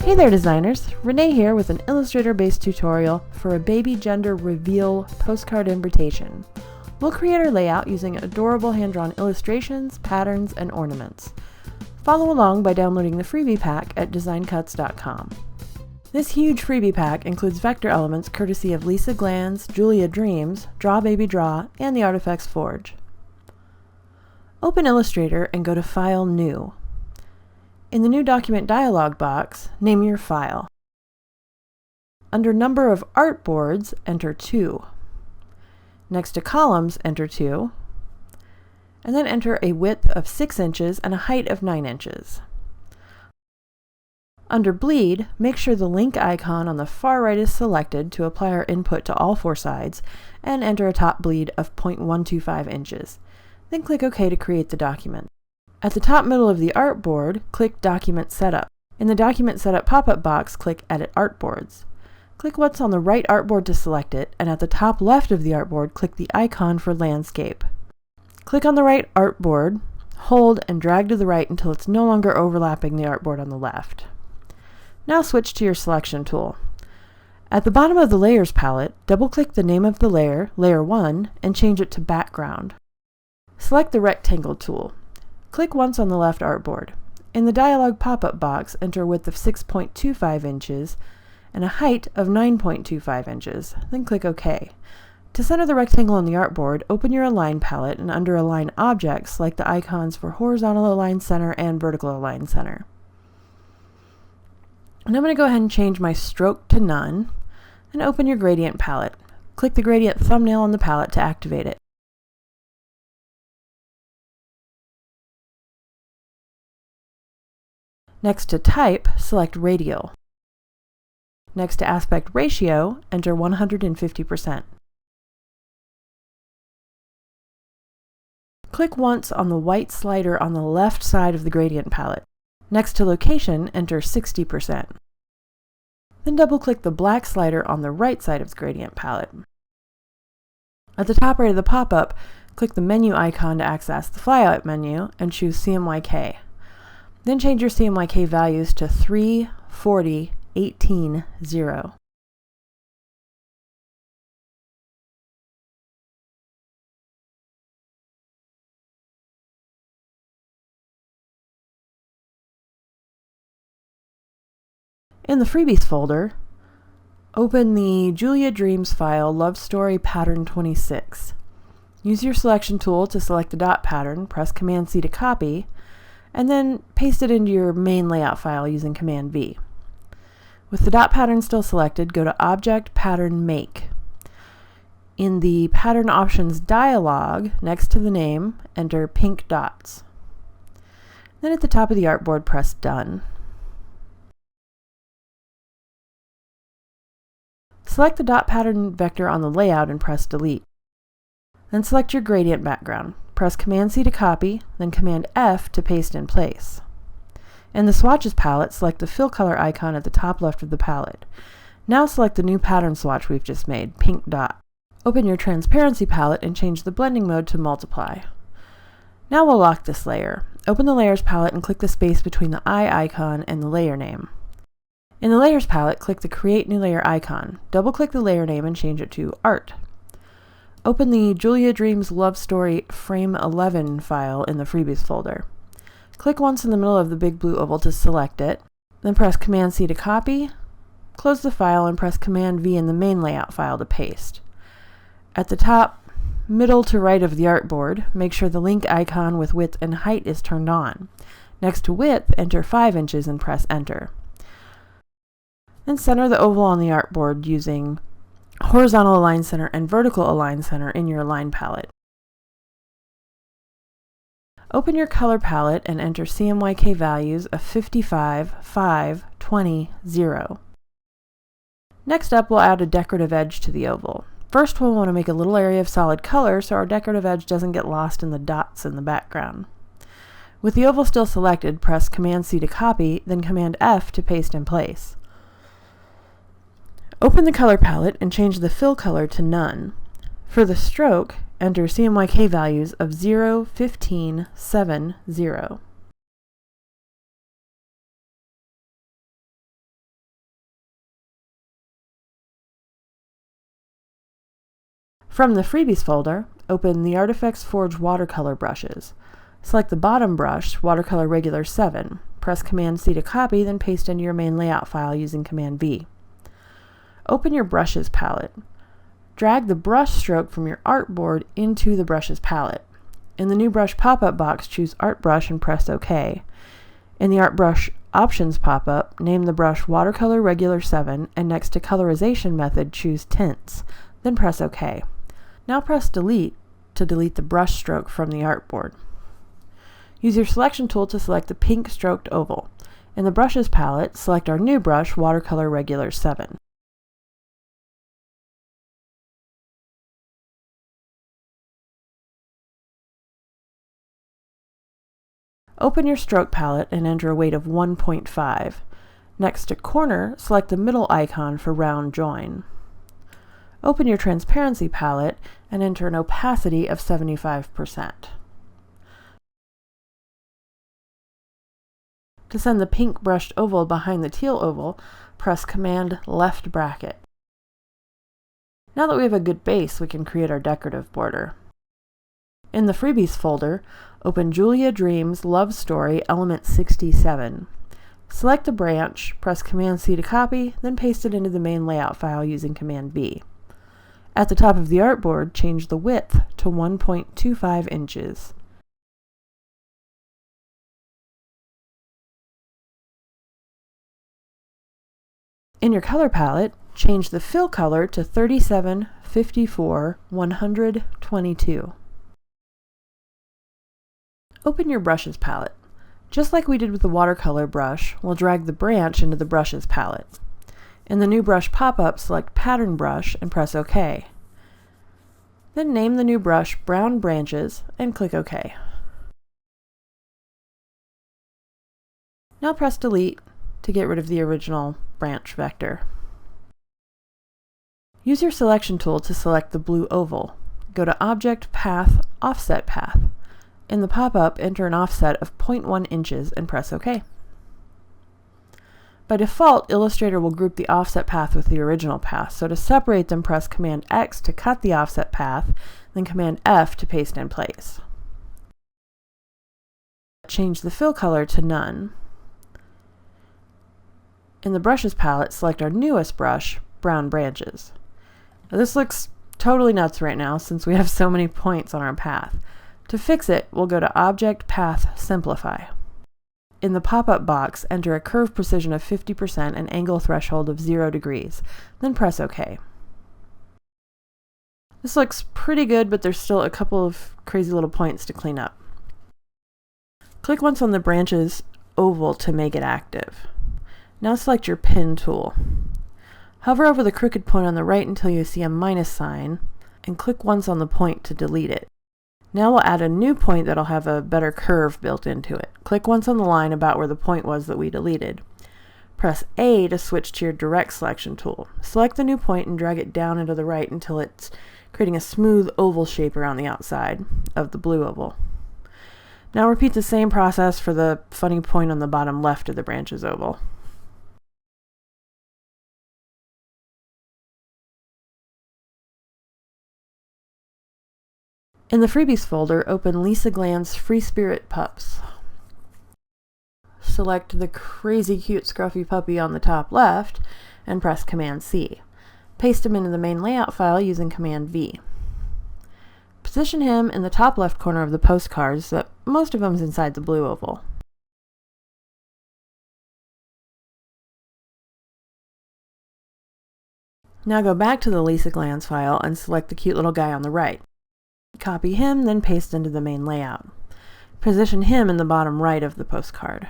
Hey there designers, Renee here with an Illustrator-based tutorial for a baby gender reveal postcard invitation. We'll create our layout using adorable hand-drawn illustrations, patterns, and ornaments. Follow along by downloading the freebie pack at designcuts.com. This huge freebie pack includes vector elements courtesy of Lisa Glanz, Julia Dreams, Draw Baby Draw, and the Artifacts Forge. Open Illustrator and go to File New. In the New Document dialog box, name your file. Under Number of Artboards, enter 2. Next to Columns, enter 2. And then enter a width of 6 inches and a height of 9 inches. Under Bleed, make sure the link icon on the far right is selected to apply our input to all 4 sides, and enter a top bleed of 0.125 inches. Then click OK to create the document. At the top middle of the artboard, click Document Setup. In the Document Setup pop-up box, click Edit Artboards. Click what's on the right artboard to select it, and at the top left of the artboard, click the icon for Landscape. Click on the right artboard, hold, and drag to the right until it's no longer overlapping the artboard on the left. Now switch to your selection tool. At the bottom of the Layers palette, double-click the name of the layer, Layer 1, and change it to Background. Select the Rectangle tool. Click once on the left artboard. In the dialog pop-up box, enter a width of 6.25 inches and a height of 9.25 inches, then click OK. To center the rectangle on the artboard, open your Align palette and under Align Objects, select the icons for Horizontal Align Center and Vertical Align Center. And I'm going to go ahead and change my stroke to none, and open your Gradient palette. Click the Gradient thumbnail on the palette to activate it. Next to Type, select Radial. Next to Aspect Ratio, enter 150%. Click once on the white slider on the left side of the Gradient palette. Next to Location, enter 60%. Then double-click the black slider on the right side of the Gradient palette. At the top right of the pop-up, click the menu icon to access the flyout menu and choose CMYK. Then change your CMYK values to 3, 40, 18, 0. In the Freebies folder, open the Julia Dreams file Love Story Pattern 26. Use your selection tool to select the dot pattern, press Command-C to copy, and then paste it into your main layout file using Command-V. With the dot pattern still selected, go to Object Pattern Make. In the Pattern Options dialog, next to the name, enter pink dots. Then at the top of the artboard, press Done. Select the dot pattern vector on the layout and press Delete. Then select your gradient background. Press Command-C to copy, then Command-F to paste in place. In the Swatches palette, select the fill color icon at the top left of the palette. Now select the new pattern swatch we've just made, Pink Dot. Open your Transparency palette and change the blending mode to Multiply. Now we'll lock this layer. Open the Layers palette and click the space between the eye icon and the layer name. In the Layers palette, click the Create New Layer icon. Double-click the layer name and change it to Art. Open the Julia Dreams Love Story Frame 11 file in the Freebies folder. Click once in the middle of the big blue oval to select it, then press Command-C to copy, close the file, and press Command-V in the main layout file to paste. At the top, middle to right of the artboard, make sure the link icon with width and height is turned on. Next to width, enter 5 inches and press Enter. Then center the oval on the artboard using Horizontal Align Center and Vertical Align Center in your Align palette. Open your color palette and enter CMYK values of 55, 5, 20, 0. Next up, we'll add a decorative edge to the oval. First, we'll want to make a little area of solid color so our decorative edge doesn't get lost in the dots in the background. With the oval still selected, press Command-C to copy, then Command-F to paste in place. Open the color palette and change the fill color to none. For the stroke, enter CMYK values of 0, 15, 7, 0. From the Freebies folder, open the Artifacts Forge watercolor brushes. Select the bottom brush, Watercolor Regular 7. Press Command-C to copy, then paste into your main layout file using Command-V. Open your Brushes palette. Drag the brush stroke from your artboard into the Brushes palette. In the new brush pop-up box, choose Art Brush and press OK. In the Art Brush Options pop-up, name the brush Watercolor Regular 7, and next to Colorization Method, choose Tints, then press OK. Now press Delete to delete the brush stroke from the artboard. Use your selection tool to select the pink stroked oval. In the Brushes palette, select our new brush, Watercolor Regular 7. Open your stroke palette and enter a weight of 1.5. Next to Corner, select the middle icon for Round Join. Open your Transparency palette and enter an opacity of 75%. To send the pink brushed oval behind the teal oval, press Command left bracket. Now that we have a good base, we can create our decorative border. In the Freebies folder, open Julia Dreams Love Story Element 67. Select the branch, press Command-C to copy, then paste it into the main layout file using Command-V. At the top of the artboard, change the width to 1.25 inches. In your color palette, change the fill color to 37, 54, 100, 22. Open your Brushes palette. Just like we did with the watercolor brush, we'll drag the branch into the Brushes palette. In the new brush pop-up, select Pattern Brush and press OK. Then name the new brush Brown Branches and click OK. Now press Delete to get rid of the original branch vector. Use your selection tool to select the blue oval. Go to Object, Path, Offset Path. In the pop-up, enter an offset of 0.1 inches and press OK. By default, Illustrator will group the offset path with the original path, so to separate them, press Command X to cut the offset path, then Command F to paste in place. Change the fill color to None. In the Brushes palette, select our newest brush, Brown Branches. Now, this looks totally nuts right now since we have so many points on our path. To fix it, we'll go to Object, Path, Simplify. In the pop-up box, enter a curve precision of 50% and angle threshold of 0 degrees, then press OK. This looks pretty good, but there's still a couple of crazy little points to clean up. Click once on the branches oval to make it active. Now select your Pen tool. Hover over the crooked point on the right until you see a minus sign, and click once on the point to delete it. Now we'll add a new point that'll have a better curve built into it. Click once on the line about where the point was that we deleted. Press A to switch to your Direct Selection tool. Select the new point and drag it down and to the right until it's creating a smooth oval shape around the outside of the blue oval. Now repeat the same process for the funny point on the bottom left of the branches oval. In the Freebies folder, open Lisa Gland's Free Spirit Pups. Select the crazy cute scruffy puppy on the top left and press Command-C. Paste him into the main layout file using Command-V. Position him in the top left corner of the postcard so that most of them is inside the blue oval. Now go back to the Lisa Gland's file and select the cute little guy on the right. Copy him, then paste into the main layout. Position him in the bottom right of the postcard.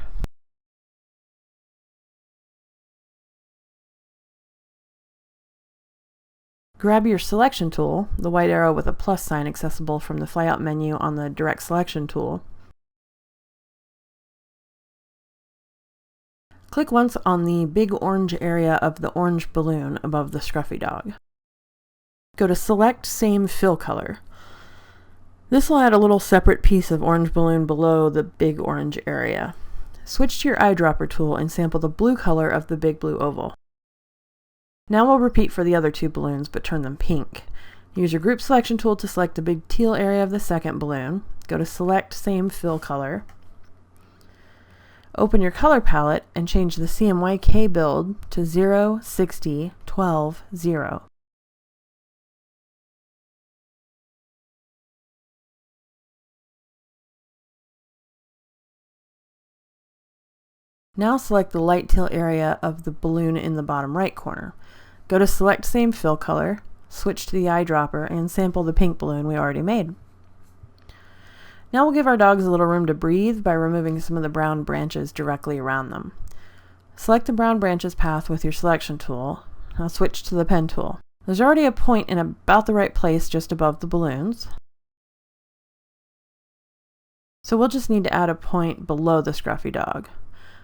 Grab your selection tool, the white arrow with a plus sign accessible from the flyout menu on the Direct Selection tool. Click once on the big orange area of the orange balloon above the scruffy dog. Go to Select Same Fill Color. This will add a little separate piece of orange balloon below the big orange area. Switch to your eyedropper tool and sample the blue color of the big blue oval. Now we'll repeat for the other two balloons, but turn them pink. Use your group selection tool to select the big teal area of the second balloon. Go to Select Same Fill Color. Open your color palette and change the CMYK build to 0, 60, 12, 0. Now select the light teal area of the balloon in the bottom right corner. Go to Select Same Fill Color, switch to the eyedropper, and sample the pink balloon we already made. Now we'll give our dogs a little room to breathe by removing some of the brown branches directly around them. Select the brown branches path with your selection tool. Now switch to the pen tool. There's already a point in about the right place just above the balloons. So we'll just need to add a point below the scruffy dog.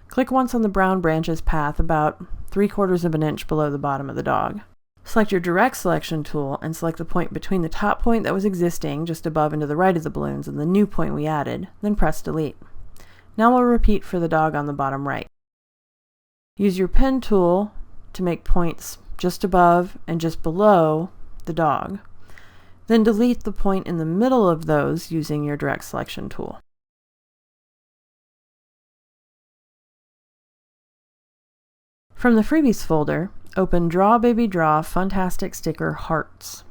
Click once on the brown branches path about 3/4 of an inch below the bottom of the dog. Select your direct selection tool and select the point between the top point that was existing just above and to the right of the balloons and the new point we added, then press delete. Now we'll repeat for the dog on the bottom right. Use your pen tool to make points just above and just below the dog. Then delete the point in the middle of those using your direct selection tool. From the Freebies folder, open Draw Baby Draw Funtastic Sticker Hearts.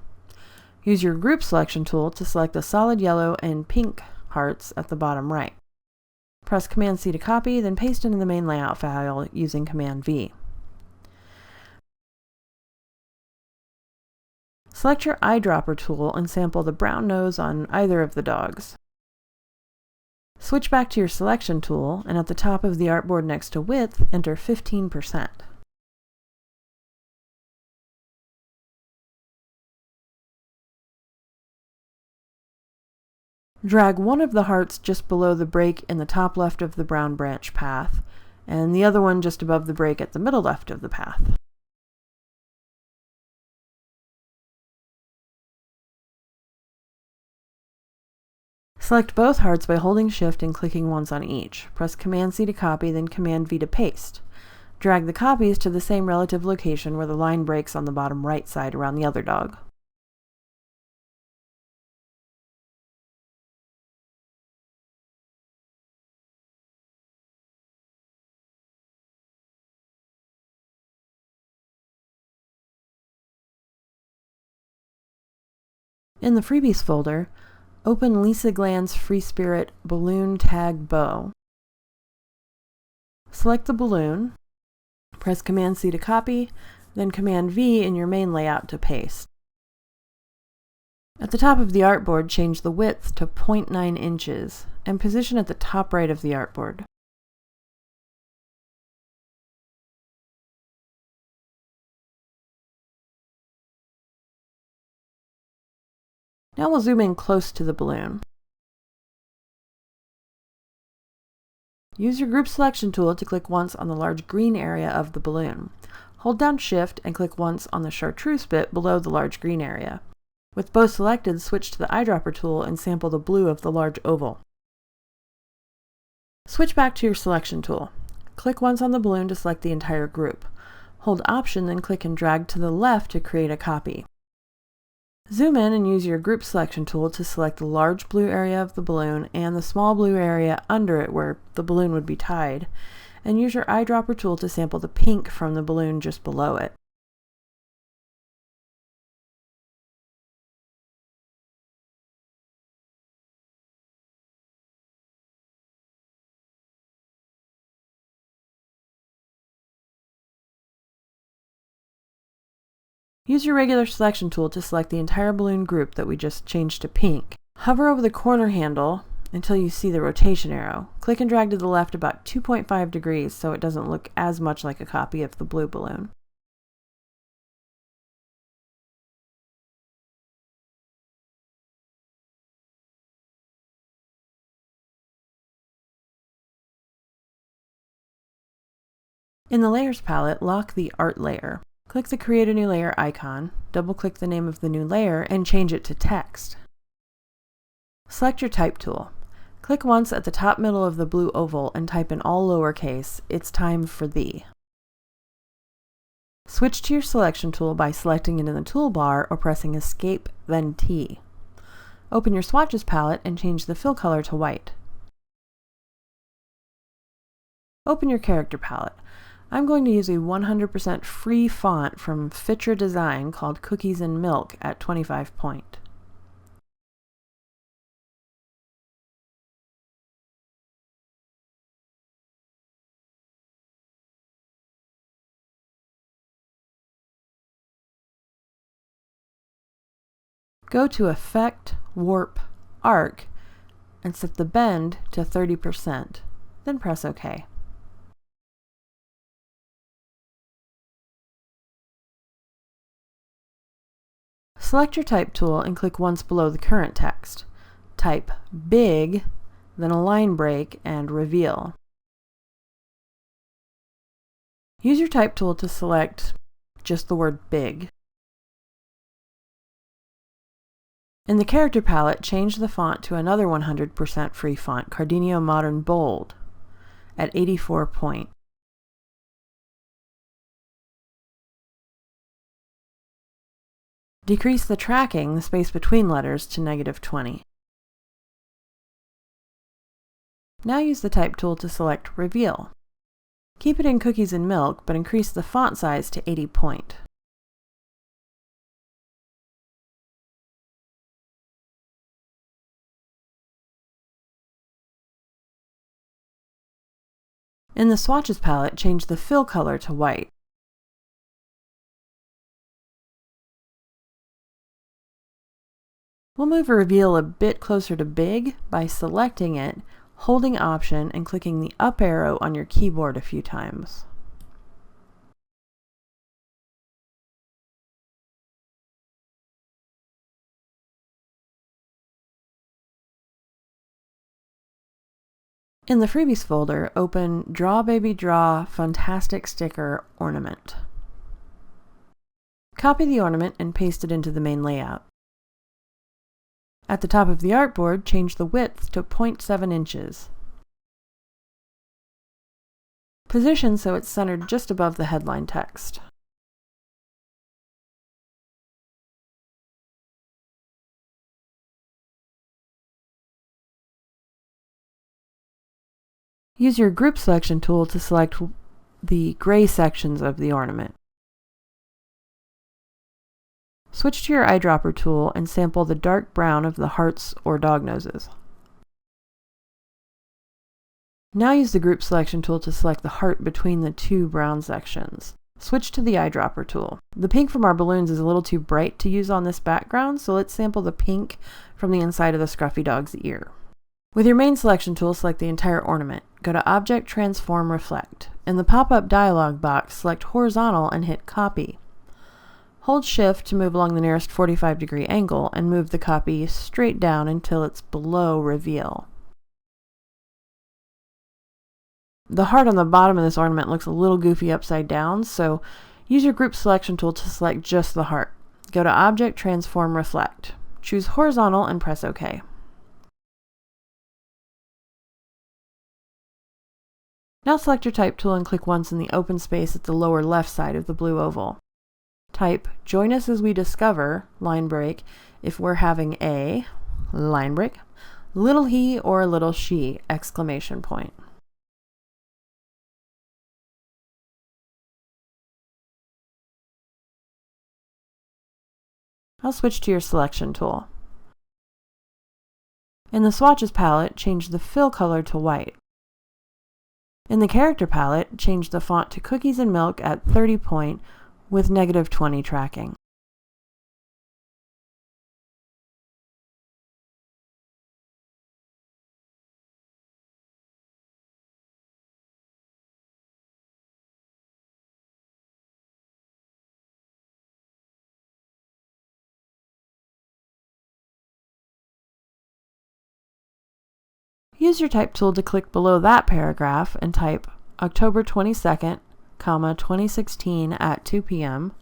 Use your group selection tool to select the solid yellow and pink hearts at the bottom right. Press Command-C to copy, then paste into the main layout file using Command-V. Select your eyedropper tool and sample the brown nose on either of the dogs. Switch back to your selection tool, and at the top of the artboard next to width, enter 15%. Drag one of the hearts just below the break in the top left of the brown branch path, and the other one just above the break at the middle left of the path. Select both hearts by holding Shift and clicking once on each. Press Command-C to copy, then Command-V to paste. Drag the copies to the same relative location where the line breaks on the bottom right side around the other dog. In the Freebies folder, open Lisa Gland's Free Spirit Balloon Tag Bow. Select the balloon, press Command-C to copy, then Command-V in your main layout to paste. At the top of the artboard, change the width to 0.9 inches and position at the top right of the artboard. Now we'll zoom in close to the balloon. Use your group selection tool to click once on the large green area of the balloon. Hold down Shift and click once on the chartreuse bit below the large green area. With both selected, switch to the eyedropper tool and sample the blue of the large oval. Switch back to your selection tool. Click once on the balloon to select the entire group. Hold Option, then click and drag to the left to create a copy. Zoom in and use your group selection tool to select the large blue area of the balloon and the small blue area under it where the balloon would be tied, and use your eyedropper tool to sample the pink from the balloon just below it. Use your regular selection tool to select the entire balloon group that we just changed to pink. Hover over the corner handle until you see the rotation arrow. Click and drag to the left about 2.5 degrees so it doesn't look as much like a copy of the blue balloon. In the Layers palette, lock the Art layer. Click the Create a New Layer icon, double-click the name of the new layer, and change it to Text. Select your Type tool. Click once at the top middle of the blue oval and type in all lowercase, "It's time for thee." Switch to your selection tool by selecting it in the toolbar or pressing Escape then T. Open your swatches palette and change the fill color to white. Open your character palette. I'm going to use a 100% free font from Fitra Design called Cookies and Milk at 25 point. Go to Effect, Warp, Arc, and set the bend to 30%, then press OK. Select your type tool and click once below the current text. Type Big, then a line break, and Reveal. Use your type tool to select just the word Big. In the character palette, change the font to another 100% free font, Cardinio Modern Bold, at 84 point. Decrease the tracking, the space between letters, to -20. Now use the type tool to select Reveal. Keep it in Cookies and Milk, but increase the font size to 80 point. In the Swatches palette, change the fill color to white. We'll move Reveal a bit closer to Big by selecting it, holding Option, and clicking the up arrow on your keyboard a few times. In the Freebies folder, open Draw Baby Draw Fantastic Sticker Ornament. Copy the ornament and paste it into the main layout. At the top of the artboard, change the width to 0.7 inches. Position so it's centered just above the headline text. Use your Group Selection tool to select the gray sections of the ornament. Switch to your eyedropper tool and sample the dark brown of the hearts or dog noses. Now use the Group Selection tool to select the heart between the two brown sections. Switch to the eyedropper tool. The pink from our balloons is a little too bright to use on this background, so let's sample the pink from the inside of the scruffy dog's ear. With your main selection tool, select the entire ornament. Go to Object, Transform, Reflect. In the pop-up dialog box, select Horizontal and hit Copy. Hold Shift to move along the nearest 45-degree angle and move the copy straight down until it's below Reveal. The heart on the bottom of this ornament looks a little goofy upside down, so use your Group Selection tool to select just the heart. Go to Object, Transform, Reflect. Choose Horizontal and press OK. Now select your type tool and click once in the open space at the lower left side of the blue oval. Type Join Us as We Discover, line break, if we're having a, line break, little he or little she, exclamation point. I'll switch to your selection tool. In the Swatches palette, change the fill color to white. In the character palette, change the font to Cookies and Milk at 30 point with -20 tracking. Use your type tool to click below that paragraph and type October 22nd, 2016 at 2 p.m.,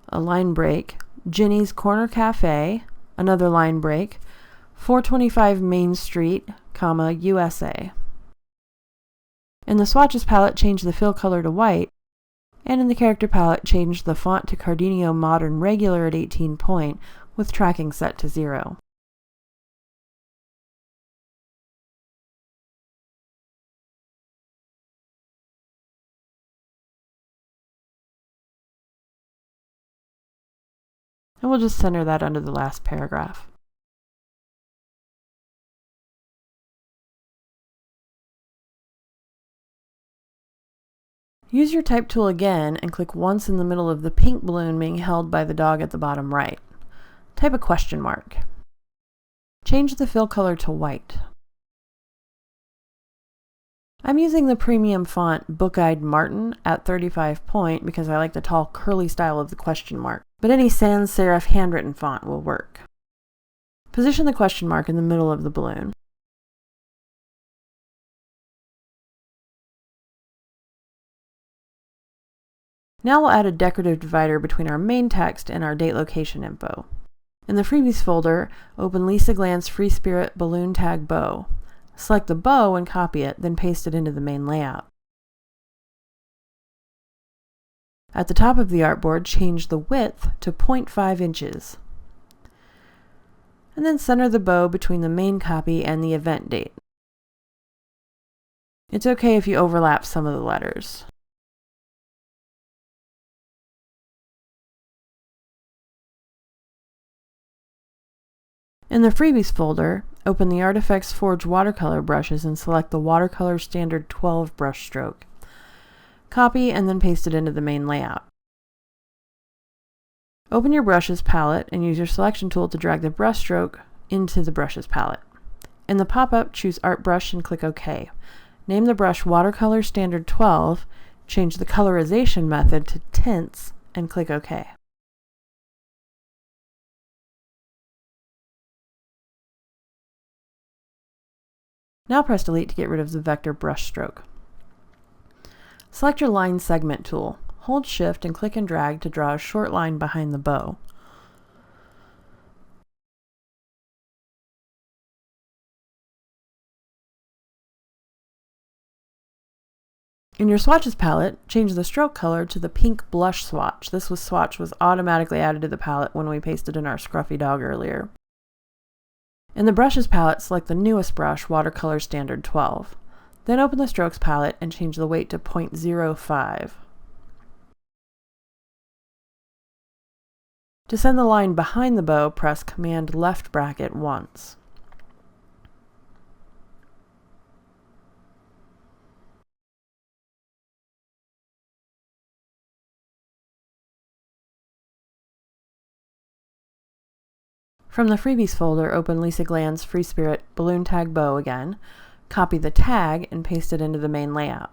a line break, Ginny's Corner Cafe, another line break, 425 Main Street, USA. In the Swatches palette, change the fill color to white, and in the character palette, change the font to Cardinio Modern Regular at 18 point with tracking set to 0. And we'll just center that under the last paragraph. Use your type tool again and click once in the middle of the pink balloon being held by the dog at the bottom right. Type a question mark. Change the fill color to white. I'm using the premium font Book-Eyed Martin at 35 point because I like the tall curly style of the question mark, but any sans serif handwritten font will work. Position the question mark in the middle of the balloon. Now we'll add a decorative divider between our main text and our date location info. In the Freebies folder, open Lisa Glantz Free Spirit Balloon Tag Bow. Select the bow and copy it, then paste it into the main layout. At the top of the artboard, change the width to 0.5 inches. And then center the bow between the main copy and the event date. It's okay if you overlap some of the letters. In the Freebies folder, open the Artifacts Forge watercolor brushes and select the Watercolor Standard 12 brush stroke. Copy and then paste it into the main layout. Open your brushes palette and use your selection tool to drag the brush stroke into the brushes palette. In the pop-up, choose Art Brush and click OK. Name the brush Watercolor Standard 12, change the colorization method to Tints, and click OK. Now press Delete to get rid of the vector brush stroke. Select your Line Segment tool. Hold Shift and click and drag to draw a short line behind the bow. In your swatches palette, change the stroke color to the pink blush swatch. This swatch was automatically added to the palette when we pasted in our scruffy dog earlier. In the brushes palette, select the newest brush, Watercolor Standard 12. Then open the strokes palette and change the weight to 0.05. To send the line behind the bow, press Command left bracket once. From the Freebies folder, open Lisa Glantz Free Spirit Balloon Tag Bow again, copy the tag, and paste it into the main layout.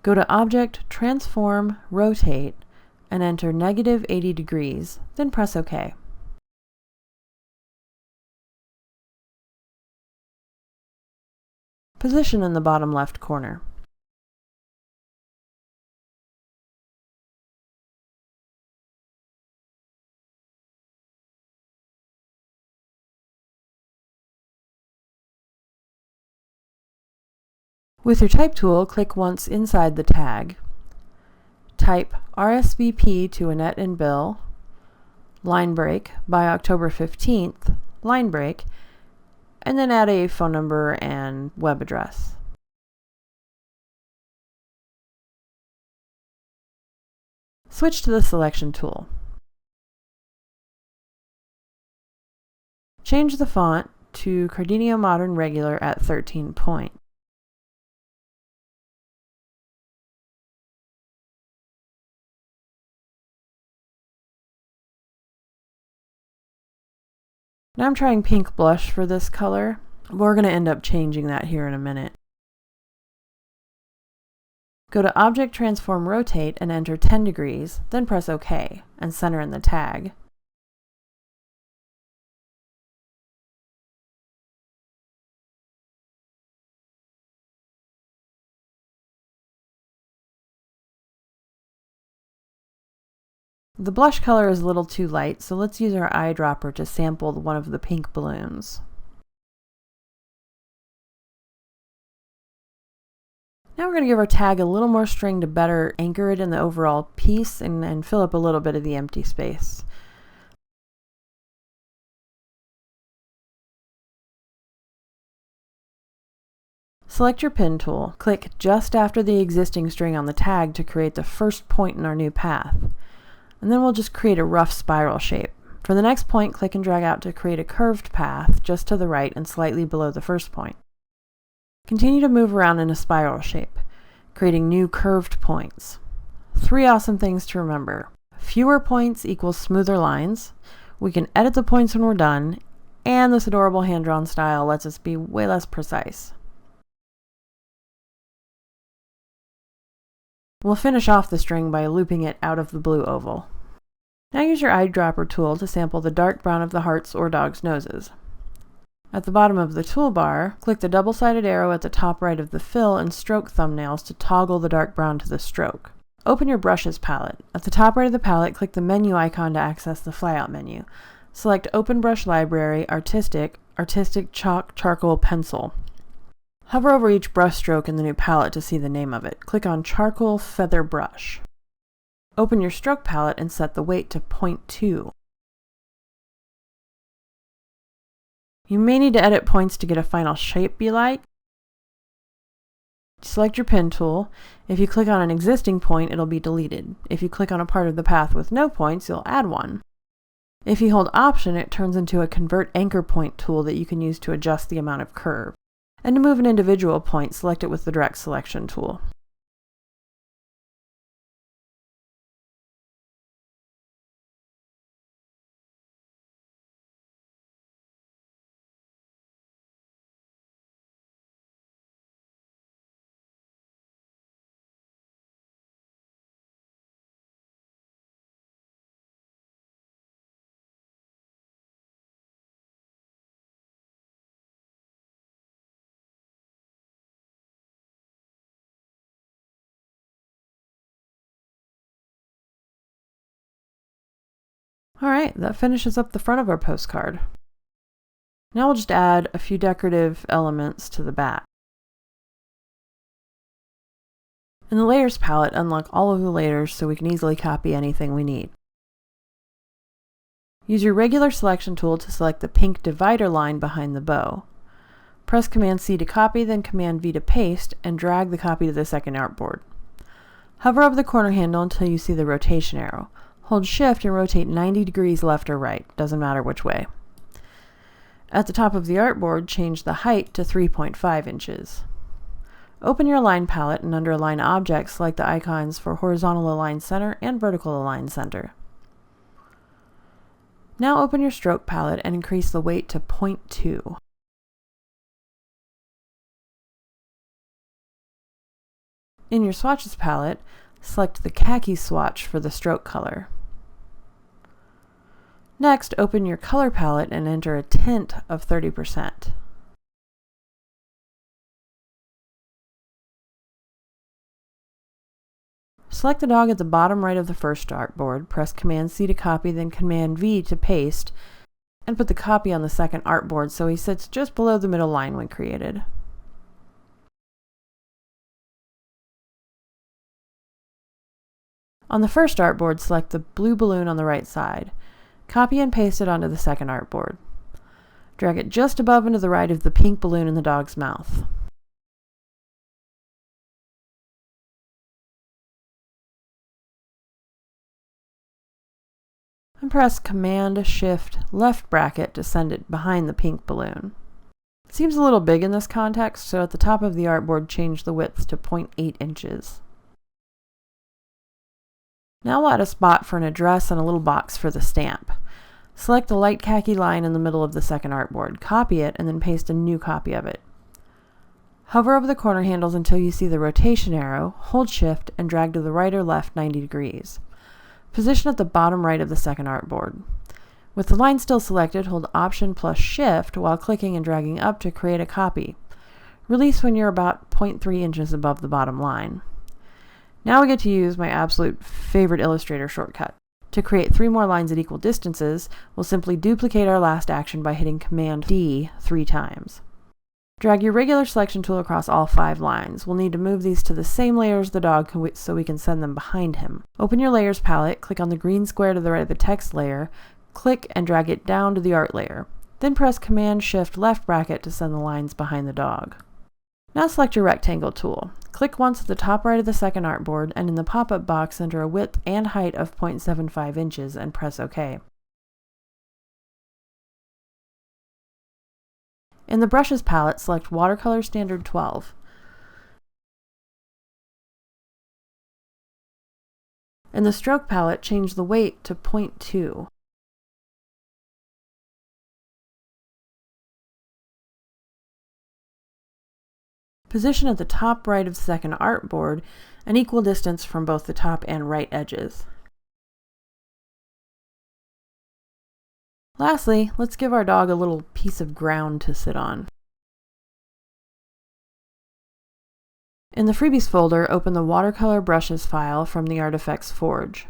Go to Object, Transform, Rotate, and enter -80 degrees, then press OK. Position in the bottom left corner. With your type tool, click once inside the tag. Type RSVP to Annette and Bill, line break, by October 15th, line break, and then add a phone number and web address. Switch to the selection tool. Change the font to Cardinio Modern Regular at 13 point. Now I'm trying pink blush for this color. We're going to end up changing that here in a minute. Go to Object, Transform, Rotate, and enter 10 degrees, then press OK, and center in the tag. The blush color is a little too light, so let's use our eyedropper to sample one of the pink balloons. Now we're going to give our tag a little more string to better anchor it in the overall piece and fill up a little bit of the empty space. Select your pin tool. Click just after the existing string on the tag to create the first point in our new path. And then we'll just create a rough spiral shape. For the next point, click and drag out to create a curved path just to the right and slightly below the first point. Continue to move around in a spiral shape, creating new curved points. 3 awesome things to remember. Fewer points equals smoother lines. We can edit the points when we're done, and this adorable hand-drawn style lets us be way less precise. We'll finish off the string by looping it out of the blue oval. Now use your eyedropper tool to sample the dark brown of the hearts or dog's noses. At the bottom of the toolbar, click the double-sided arrow at the top right of the fill and stroke thumbnails to toggle the dark brown to the stroke. Open your brushes palette. At the top right of the palette, click the menu icon to access the flyout menu. Select Open Brush Library, Artistic Chalk Charcoal Pencil. Hover over each brush stroke in the new palette to see the name of it. Click on Charcoal Feather Brush. Open your stroke palette and set the weight to 0.2. You may need to edit points to get a final shape you like. Select your pen tool. If you click on an existing point, it'll be deleted. If you click on a part of the path with no points, you'll add one. If you hold Option, it turns into a Convert Anchor Point tool that you can use to adjust the amount of curve. And to move an individual point, select it with the Direct Selection tool. Alright, that finishes up the front of our postcard. Now we'll just add a few decorative elements to the back. In the Layers palette, unlock all of the layers so we can easily copy anything we need. Use your regular selection tool to select the pink divider line behind the bow. Press Command-C to copy, then Command-V to paste, and drag the copy to the second artboard. Hover over the corner handle until you see the rotation arrow. Hold Shift and rotate 90 degrees left or right, doesn't matter which way. At the top of the artboard, change the height to 3.5 inches. Open your Align palette and under Align Objects, select the icons for Horizontal Align Center and Vertical Align Center. Now open your Stroke palette and increase the weight to 0.2. In your Swatches palette, select the khaki swatch for the stroke color. Next, open your Color palette and enter a tint of 30%. Select the dog at the bottom right of the first artboard, press Command-C to copy, then Command-V to paste, and put the copy on the second artboard so he sits just below the middle line when created. On the first artboard, select the blue balloon on the right side. Copy and paste it onto the second artboard. Drag it just above and to the right of the pink balloon in the dog's mouth. And press Command-Shift left bracket to send it behind the pink balloon. It seems a little big in this context, so at the top of the artboard, change the width to 0.8 inches. Now we'll add a spot for an address and a little box for the stamp. Select the light khaki line in the middle of the second artboard, copy it, and then paste a new copy of it. Hover over the corner handles until you see the rotation arrow, hold Shift, and drag to the right or left 90 degrees. Position at the bottom right of the second artboard. With the line still selected, hold Option plus Shift while clicking and dragging up to create a copy. Release when you're about 0.3 inches above the bottom line. Now we get to use my absolute favorite Illustrator shortcut. To create 3 more lines at equal distances, we'll simply duplicate our last action by hitting Command-D 3 times. Drag your regular selection tool across all 5 lines. We'll need to move these to the same layer as the dog so we can send them behind him. Open your layers palette, click on the green square to the right of the text layer, click and drag it down to the art layer. Then press Command-Shift left bracket to send the lines behind the dog. Now select your rectangle tool. Click once at the top right of the second artboard and in the pop-up box enter a width and height of 0.75 inches and press OK. In the Brushes palette, select Watercolor Standard 12. In the Stroke palette, change the weight to 0.2. Position at the top right of the second artboard, an equal distance from both the top and right edges. Lastly, let's give our dog a little piece of ground to sit on. In the Freebies folder, open the Watercolor Brushes file from the Artifacts Forge.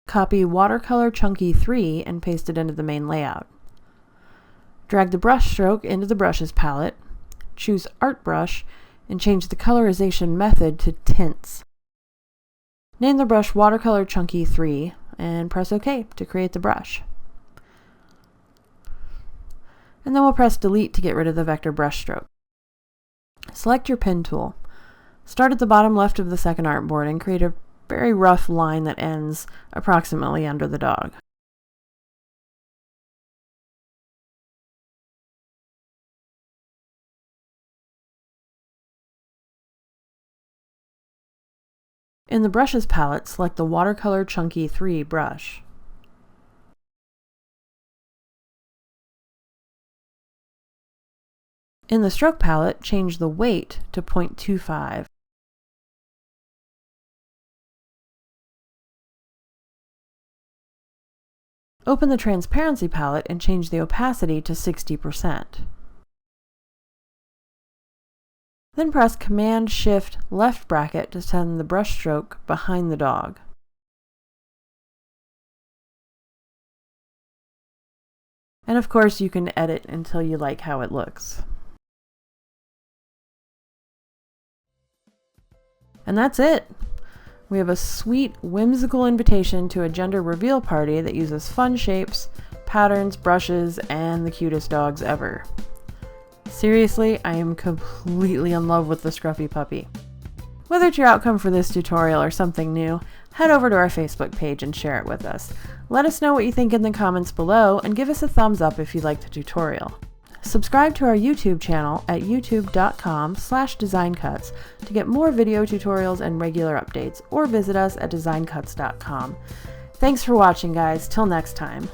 Copy Watercolor Chunky 3 and paste it into the main layout. Drag the brush stroke into the Brushes palette, choose Art Brush, and change the colorization method to Tints. Name the brush Watercolor Chunky 3 and press OK to create the brush. And then we'll press Delete to get rid of the vector brush stroke. Select your pen tool. Start at the bottom left of the second artboard and create a very rough line that ends approximately under the dog. In the Brushes palette, select the Watercolor Chunky 3 brush. In the Stroke palette, change the weight to 0.25. Open the Transparency palette and change the opacity to 60%. Then press Command-Shift left bracket to send the brush stroke behind the dog. And of course you can edit until you like how it looks. And that's it! We have a sweet, whimsical invitation to a gender reveal party that uses fun shapes, patterns, brushes, and the cutest dogs ever. Seriously, I am completely in love with the scruffy puppy. Whether it's your outcome for this tutorial or something new, head over to our Facebook page and share it with us. Let us know what you think in the comments below and give us a thumbs up if you liked the tutorial. Subscribe to our YouTube channel at youtube.com/designcuts to get more video tutorials and regular updates, or visit us at designcuts.com. Thanks for watching, guys. Till next time.